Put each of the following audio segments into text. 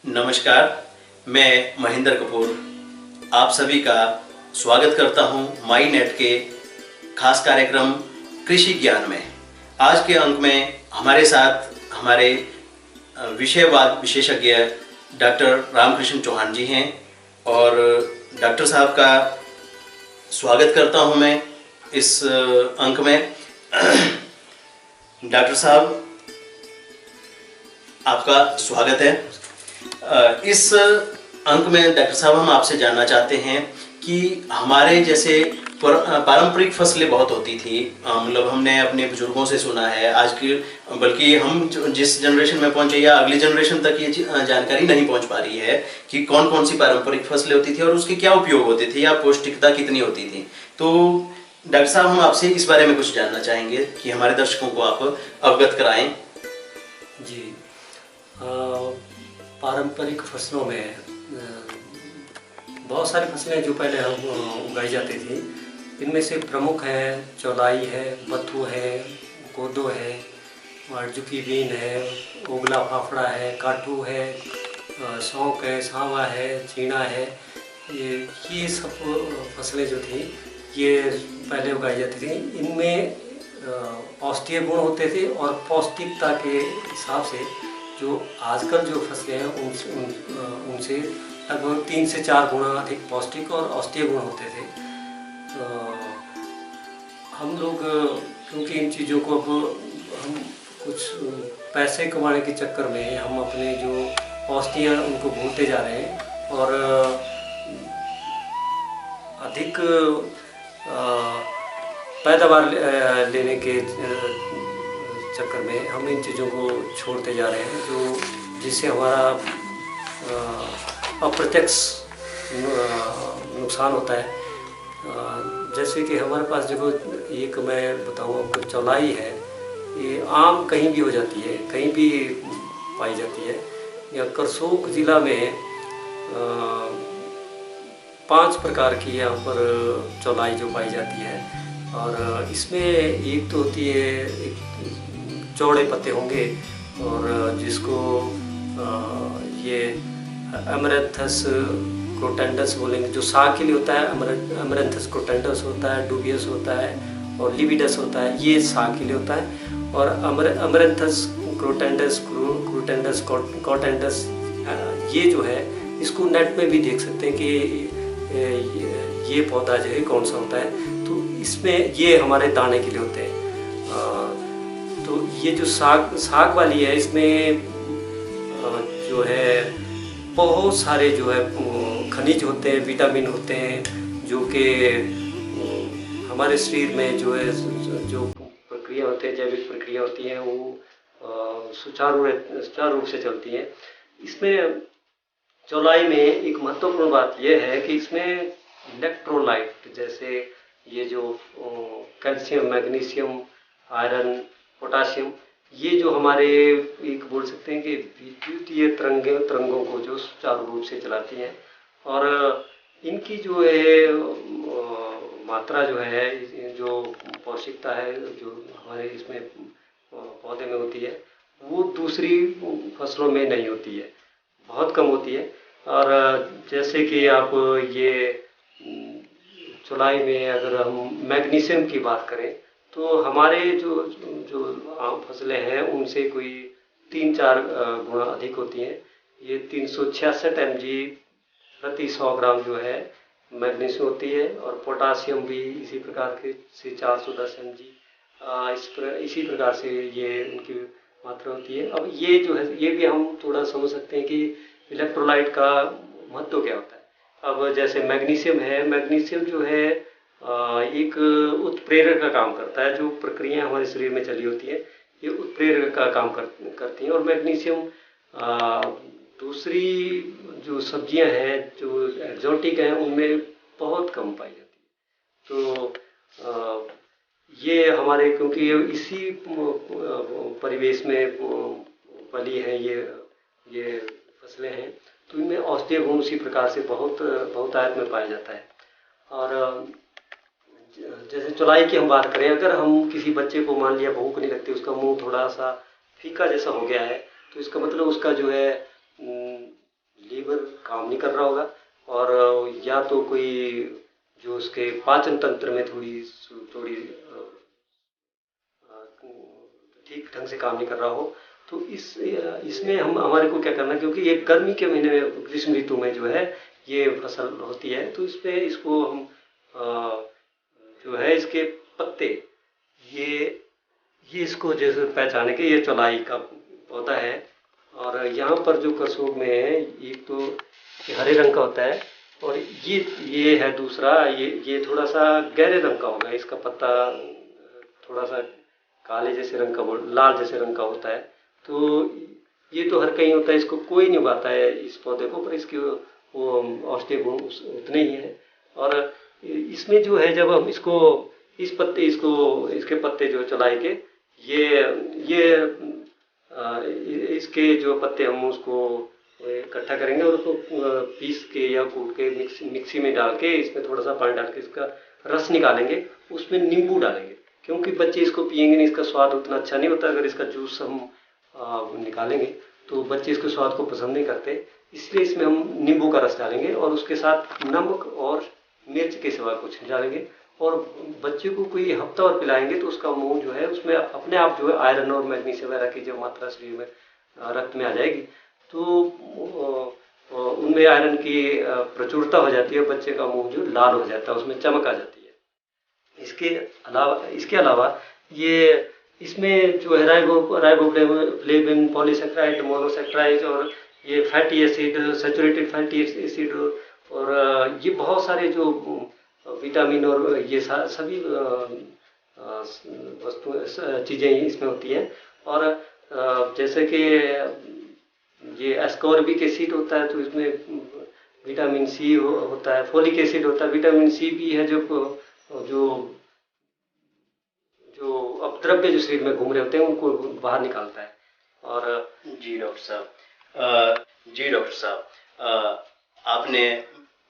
नमस्कार, मैं महेंद्र कपूर आप सभी का स्वागत करता हूं माई नेट के खास कार्यक्रम कृषि ज्ञान में। आज के अंक में हमारे साथ हमारे विषयवाद विशेषज्ञ डॉक्टर रामकृष्ण चौहान जी हैं और डॉक्टर साहब का स्वागत करता हूं मैं इस अंक में। डॉक्टर साहब, आपका स्वागत है। इस अंक में डॉक्टर साहब हम आपसे जानना चाहते हैं कि हमारे जैसे पारंपरिक फसलें बहुत होती थी, मतलब हमने अपने बुजुर्गों से सुना है, आज की बल्कि हम जिस जनरेशन में पहुंचे या अगली जनरेशन तक ये जानकारी नहीं पहुंच पा रही है कि कौन कौन सी पारंपरिक फसलें होती थी और उसके क्या उपयोग होते थे या पौष्टिकता कितनी होती थी। तो डॉक्टर साहब, हम आपसे इस बारे में कुछ जानना चाहेंगे कि हमारे दर्शकों को आप अवगत कराएं। जी, पारंपरिक फसलों में बहुत सारी फसलें जो पहले हम उगाई जाती थी, इनमें से प्रमुख है चौलाई है, बथू है, कोदो है, अर्जुकी बीन है, ओगला फाफड़ा है, काठू है, सौंक है, सांवा है, चीना है। ये सब फसलें जो थी ये पहले उगाई जाती थी। इनमें औषधीय गुण होते थे और पौष्टिकता के हिसाब से जो आजकल जो फसलें हैं उनसे लगभग 3 से 4 गुना अधिक पौष्टिक और औषधीय गुण होते थे। हम लोग क्योंकि इन चीज़ों को अब हम कुछ पैसे कमाने के चक्कर में हम अपने जो औषधियाँ उनको भूलते जा रहे हैं और अधिक पैदावार लेने के चक्कर में हम इन चीज़ों को छोड़ते जा रहे हैं, जो जिससे हमारा अप्रत्यक्ष नुकसान होता है। जैसे कि हमारे पास जो एक मैं बताऊँ आपको, चौलाई है, ये आम कहीं भी हो जाती है, कहीं भी पाई जाती है। या करसोग ज़िला में 5 प्रकार की यहाँ पर चौलाई जो पाई जाती है। और इसमें एक तो होती है, एक चौड़े पत्ते होंगे और जिसको ये अमरंथस क्रोटेंडस बोलेंगे, जो साग के लिए होता है। अमरंथस क्रोटेंडस होता है, डूबियस होता है और लिविडस होता है, ये साग के लिए होता है। और अमरंथस क्रोटेंडस कॉटेंडस ये जो है, इसको नेट में भी देख सकते हैं कि ये पौधा जो है कौन सा होता है। तो इसमें ये हमारे दाने के लिए होते हैं। तो ये जो साग वाली है, इसमें जो है बहुत सारे जो है खनिज होते हैं, विटामिन होते हैं, जो कि हमारे शरीर में जो है जो प्रक्रिया होती है, जैविक प्रक्रिया होती है, वो सुचारू रूप से चलती है। इसमें चौलाई में एक महत्वपूर्ण बात यह है कि इसमें इलेक्ट्रोलाइट, जैसे ये जो कैल्शियम, मैग्नीशियम, आयरन, पोटाशियम, ये जो हमारे एक बोल सकते हैं कि विद्युतीय तरंगों को जो सुचारू रूप से चलाती हैं। और इनकी जो है मात्रा जो है, जो पौष्टिकता है जो हमारे इसमें पौधे में होती है, वो दूसरी फसलों में नहीं होती है, बहुत कम होती है। और जैसे कि आप ये चौलाई में अगर हम मैग्नीशियम की बात करें, तो हमारे जो आम फसलें हैं उनसे कोई 3-4 गुना अधिक होती हैं। ये 366 mg प्रति 100 ग्राम जो है मैग्नीशियम होती है। और पोटाशियम भी इसी प्रकार के से 410 mg इसी प्रकार से ये उनकी मात्रा होती है। अब ये जो है, ये भी हम थोड़ा समझ सकते हैं कि इलेक्ट्रोलाइट का महत्व क्या होता है। अब जैसे मैग्नीशियम है, मैग्नीशियम जो है एक उत्प्रेरक का काम करता है। जो प्रक्रियाएं हमारे शरीर में चली होती है, ये उत्प्रेरक का काम करती हैं। और मैग्नीशियम दूसरी जो सब्जियां हैं जो एक्जोटिक हैं उनमें बहुत कम पाई जाती है। तो ये हमारे, क्योंकि इसी परिवेश में पली है ये फसलें हैं, तो इनमें औषधीय गुण उसी प्रकार से बहुतायत में पाया जाता है। और जैसे चौलाई की हम बात करें, अगर हम किसी बच्चे को मान लिया भूख नहीं लगती, उसका मुंह थोड़ा सा फीका जैसा हो गया है, तो इसका मतलब उसका जो है काम नहीं कर रहा होगा, और या तो कोई जो उसके पाचन तंत्र में थोड़ी थोड़ी ठीक ढंग से काम नहीं कर रहा हो। तो इसमें हम हमारे को क्या करना, क्योंकि ये गर्मी के महीने में, ग्रीष्म ऋतु में जो है ये फसल होती है, तो इसमें इसको हम जो है इसके पत्ते, ये इसको जैसे पहचाने के ये चौलाई का पौधा है। और यहाँ पर जो करसोग में है, एक तो ये हरे रंग का होता है, और ये है दूसरा, ये थोड़ा सा गहरे रंग का होगा, इसका पत्ता थोड़ा सा काले जैसे रंग का, लाल जैसे रंग का होता है। तो ये तो हर कहीं होता है, इसको कोई नहीं उगाता है इस पौधे को, पर इसके वो औषधीय गुण उतने ही हैं। और इसमें जो है, जब हम इसको इसके पत्ते जो चौलाई के, ये इसके जो पत्ते हम उसको इकट्ठा करेंगे और उसको पीस के या कूट के मिक्सी में डाल के, इसमें थोड़ा सा पानी डाल के इसका रस निकालेंगे, उसमें नींबू डालेंगे, क्योंकि बच्चे इसको पियेंगे नहीं, इसका स्वाद उतना अच्छा नहीं होता। अगर इसका जूस हम निकालेंगे तो बच्चे इसके स्वाद को पसंद नहीं करते, इसलिए इसमें हम नींबू का रस डालेंगे और उसके साथ नमक और मिर्च के सिवा कुछ नहीं डालेंगे। और बच्चे को कोई हफ्ता और पिलाएंगे तो उसका मुंह जो है, उसमें अपने आप जो है आयरन और मैग्नीशियम वगैरह की जो मात्रा शरीर में रक्त में आ जाएगी, तो उनमें आयरन की प्रचुरता हो जाती है, बच्चे का मुंह जो लाल हो जाता है, उसमें चमक आ जाती है। इसके अलावा ये इसमें जो है राइबोफ्लेविन, पॉलीसैकेराइड, मोनोसैकेराइड और ये fatty acid, saturated fatty acid, और ये बहुत सारे जो विटामिन और ये सभी चीज़ें इसमें होती हैं। और जैसे कि ये एस्कॉर्बिक एसिड होता है, तो इसमें विटामिन सी होता है, फोलिक एसिड होता है, विटामिन सी भी है, जो अपद्रव्य जो शरीर में घूम रहे होते हैं उनको बाहर निकालता है। और जी डॉक्टर साहब, आपने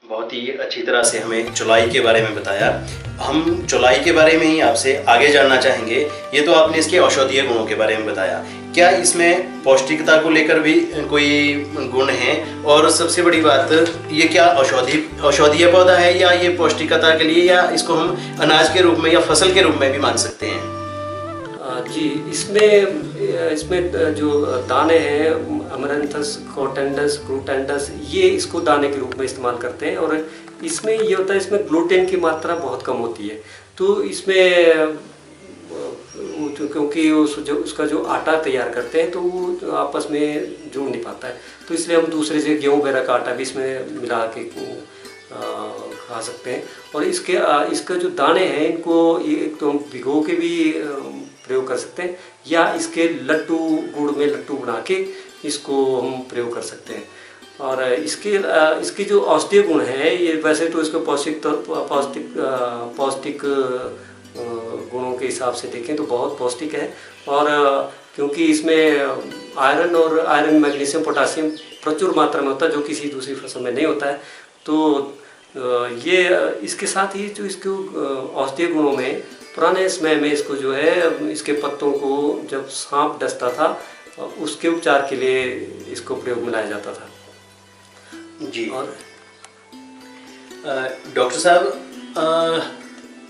बहुत ही अच्छी तरह से हमें चौलाई के बारे में बताया। हम चौलाई के बारे में ही आपसे आगे जानना चाहेंगे। ये तो आपने इसके औषधीय गुणों के बारे में बताया, क्या इसमें पौष्टिकता को लेकर भी कोई गुण हैं? और सबसे बड़ी बात, ये क्या औषधीय पौधा है, या ये पौष्टिकता के लिए, या इसको हम अनाज के रूप में या फसल के रूप में भी मान सकते हैं? जी, इसमें जो दाने हैं, अमरंथस, कोटेंडस, ग्लूटेंडस, ये इसको दाने के रूप में इस्तेमाल करते हैं। और इसमें ये होता है, इसमें ग्लूटेन की मात्रा बहुत कम होती है, तो इसमें क्योंकि उसका जो आटा तैयार करते हैं तो वो आपस में जुड़ नहीं पाता है, तो इसलिए हम दूसरे से गेहूँ वगैरह का आटा भी इसमें मिला के खा सकते हैं। और इसका जो दाने हैं, इनको एक तो हम भिगो के भी प्रयोग कर सकते हैं, या इसके लड्डू, गुड़ में लड्डू बना के इसको हम प्रयोग कर सकते हैं। और इसके जो औषधीय गुण हैं, ये वैसे तो इसको पौष्टिक गुणों के हिसाब से देखें तो बहुत पौष्टिक है। और क्योंकि इसमें आयरन, मैग्नीशियम, पोटासियम प्रचुर मात्रा में होता है, जो किसी दूसरी फसल में नहीं होता है, तो ये इसके साथ ही जो इसके औषधीय गुणों में, पुराने समय में इसको जो है, इसके पत्तों को जब सांप डसता था उसके उपचार के लिए इसको प्रयोग में लाया जाता था। जी। और डॉक्टर साहब,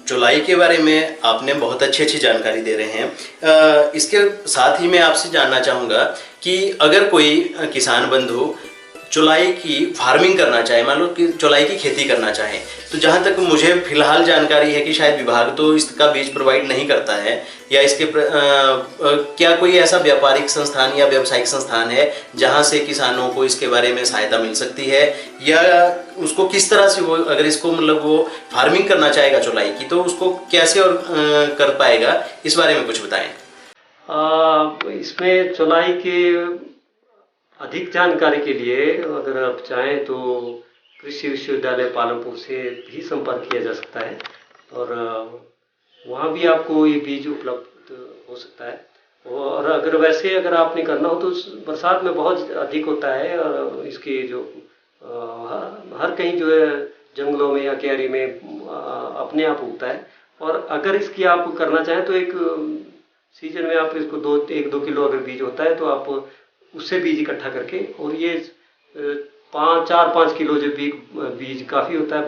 चौलाई के बारे में आपने बहुत अच्छी जानकारी दे रहे हैं। इसके साथ ही मैं आपसे जानना चाहूँगा कि अगर कोई किसान बंधु चौलाई की फार्मिंग करना चाहे, मान लो कि चौलाई की खेती करना चाहे, तो जहाँ तक मुझे फिलहाल जानकारी है कि शायद विभाग तो इसका बीज प्रोवाइड नहीं करता है, या इसके क्या कोई ऐसा व्यापारिक संस्थान या व्यावसायिक संस्थान है जहाँ से किसानों को इसके बारे में सहायता मिल सकती है, या उसको किस तरह से वो, अगर इसको मतलब वो फार्मिंग करना चाहेगा चौलाई की, तो उसको कैसे और कर पाएगा, इस बारे में कुछ बताएं। इसमें चौलाई के अधिक जानकारी के लिए अगर आप चाहें तो कृषि विश्वविद्यालय पालमपुर से भी संपर्क किया जा सकता है, और वहाँ भी आपको ये बीज उपलब्ध हो सकता है। और अगर आपने करना हो तो बरसात में बहुत अधिक होता है, और इसकी जो हर कहीं जो है जंगलों में या क्यारी में अपने आप उगता है। और अगर इसकी आप करना चाहें तो एक सीजन में आप इसको 1-2 किलो अगर बीज होता है तो आप उससे बीज इकट्ठा करके, और ये 4-5 किलो जो बीज काफ़ी होता है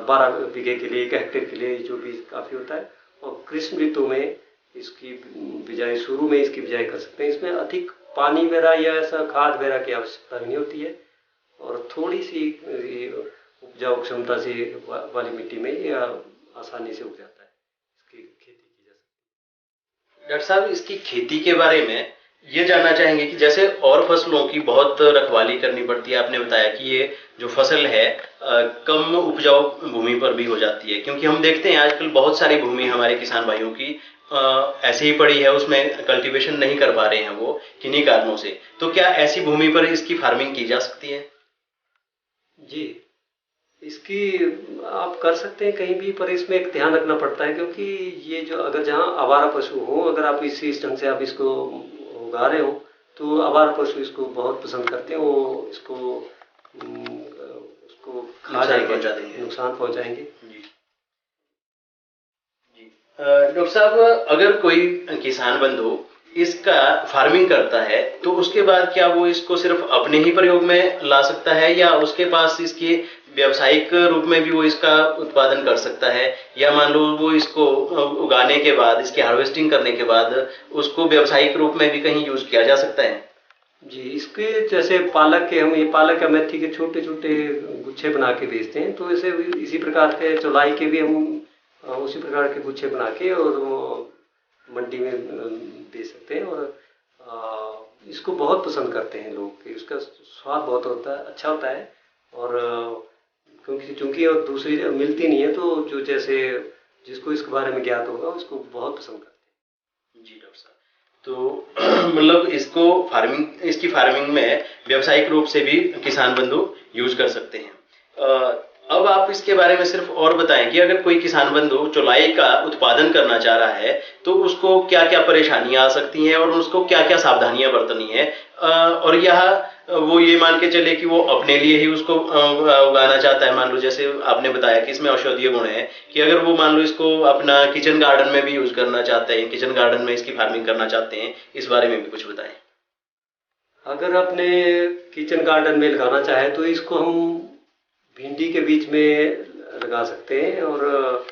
12 बीघे के लिए, 1 हेक्टेयर के लिए जो बीज काफ़ी होता है। और ग्रीष्म ऋतु में इसकी बिजाई, शुरू में इसकी बिजाई कर सकते हैं। इसमें अधिक पानी वगैरह या ऐसा खाद वगैरह की आवश्यकता नहीं होती है और थोड़ी सी उपजाऊ क्षमता से वाली मिट्टी में यह आसानी से उग जाता है। इसकी खेती की जा सकती है। डॉक्टर साहब, इसकी खेती के बारे में ये जानना चाहेंगे कि जैसे और फसलों की बहुत रखवाली करनी पड़ती है, आपने बताया कि ये जो फसल है कम उपजाऊ भूमि पर भी हो जाती है, क्योंकि हम देखते हैं आजकल बहुत सारी भूमि हमारे किसान भाइयों की ऐसे ही पड़ी है, उसमें कल्टीवेशन नहीं कर पा रहे हैं वो किन्हीं कारणों से। तो क्या ऐसी भूमि पर इसकी फार्मिंग की जा सकती है? जी, इसकी आप कर सकते हैं कहीं भी, पर इसमें एक ध्यान रखना पड़ता है, क्योंकि ये जो अगर जहाँ आवारा पशु हो, अगर आप इसी ढंग से आप इसको उगा रहे हो तो आवारा पशु इसको बहुत पसंद करते हैं, वो इसको उसको खा जाएंगे, नुकसान पहुंचाएंगे। जी जी। डॉक्टर साहब, अगर कोई किसान बंधु इसका फार्मिंग करता है तो उसके बाद क्या वो इसको सिर्फ अपने ही प्रयोग में ला सकता है, या उसके पास इसकी व्यावसायिक रूप में भी वो इसका उत्पादन कर सकता है, या मान लो वो इसको उगाने के बाद, इसकी हार्वेस्टिंग करने के बाद उसको व्यावसायिक रूप में भी कहीं यूज किया जा सकता है? जी, इसके जैसे पालक के, हम ये पालक या मेथी के छोटे छोटे गुच्छे बना के बेचते हैं, तो ऐसे इसी प्रकार के चौलाई के भी हम उसी प्रकार के गुच्छे बना के और मंडी में बेच सकते हैं। और इसको बहुत पसंद करते हैं लोग कि उसका स्वाद बहुत होता है, अच्छा होता है। और क्योंकि और दूसरी मिलती नहीं है, तो जो जैसे जिसको इसके बारे में ज्ञात होगा उसको बहुत पसंद करते हैं। जी डॉक्टर साहब, तो मतलब इसकी फार्मिंग में व्यावसायिक रूप से भी किसान बंधु यूज कर सकते हैं। अब आप इसके बारे में सिर्फ और बताएं कि अगर कोई किसान बंधु चौलाई का उत्पादन करना चाह रहा है तो उसको क्या क्या परेशानियां आ सकती हैं और उसको क्या क्या सावधानियां बरतनी है, और यह वो ये मान के चले कि वो अपने लिए ही उसको उगाना चाहता है। मान लो जैसे आपने बताया कि इसमें औषधीय गुण है, कि अगर वो मान लो इसको अपना किचन गार्डन में भी यूज करना चाहते हैं, किचन गार्डन में इसकी फार्मिंग करना चाहते हैं, इस बारे में भी कुछ बताएं। अगर अपने किचन गार्डन में लगाना चाहे तो इसको हम भिंडी के बीच में लगा सकते हैं, और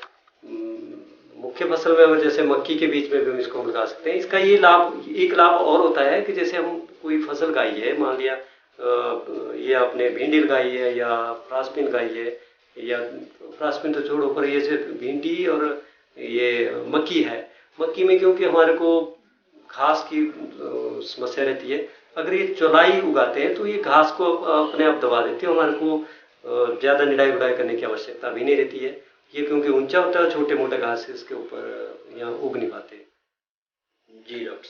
मुख्य फसल में अगर जैसे मक्की के बीच में भी हम इसको लगा सकते हैं। इसका ये एक लाभ और होता है कि जैसे हम कोई फसल लगाई है, मान लिया ये आपने भिंडी लगाई है या फ्रास्पिन लगाई है, या फ्रास्पिन तो छोड़ो, पर ये सिर्फ भिंडी और ये मक्की है। मक्की में क्योंकि हमारे को घास की समस्या रहती है, अगर ये चौलाई उगाते हैं तो ये घास को अपने आप दबा देते हैं, हमारे को ज़्यादा निराई गुड़ाई करने की आवश्यकता भी नहीं रहती है। ये क्योंकि ऊंचा होता है, छोटे मोटे घास इसके ऊपर यहाँ उग नहीं पाते। जी डॉक्टर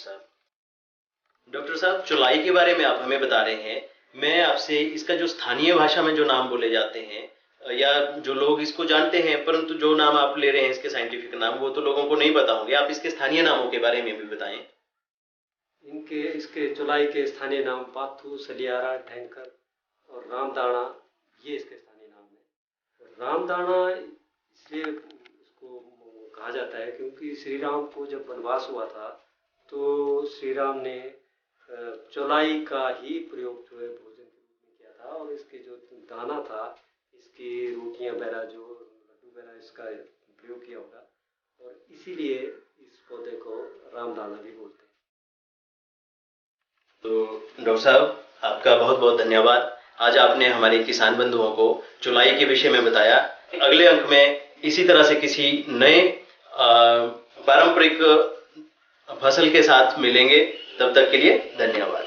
साहब, चौलाई के बारे में आप हमें बता रहे हैं। मैं आपसे इसका जो स्थानीय भाषा में जो नाम बोले जाते हैं या जो लोग इसको जानते हैं, परंतु जो नाम आप ले रहे हैं इसके साइंटिफिक नाम, वो तो लोगों को नहीं पता होंगे, आप इसके स्थानीय नामों के बारे में भी बताएं। इसके चौलाई के स्थानीय नाम पाथू, सलियारा, ढेंकर और रामदाना, ये इसके स्थानीय नाम है। रामदाना इसलिए इसको कहा जाता है क्योंकि श्री राम को जब वनवास हुआ था तो श्री राम ने चौलाई का ही प्रयोग जो है भोजन के रूप में किया था, और इसके जो दाना था, इसकी रोटियां वगैरह, जो लड्डू वगैरह, इसका प्रयोग किया होगा, और इसीलिए इस पौधे को रामदाना भी बोलते हैं। तो डॉक्टर साहब, आपका बहुत बहुत धन्यवाद। आज आपने हमारे किसान बंधुओं को चौलाई के विषय में बताया। अगले अंक में इसी तरह से किसी नए पारंपरिक फसल के साथ मिलेंगे। तब तक के लिए धन्यवाद।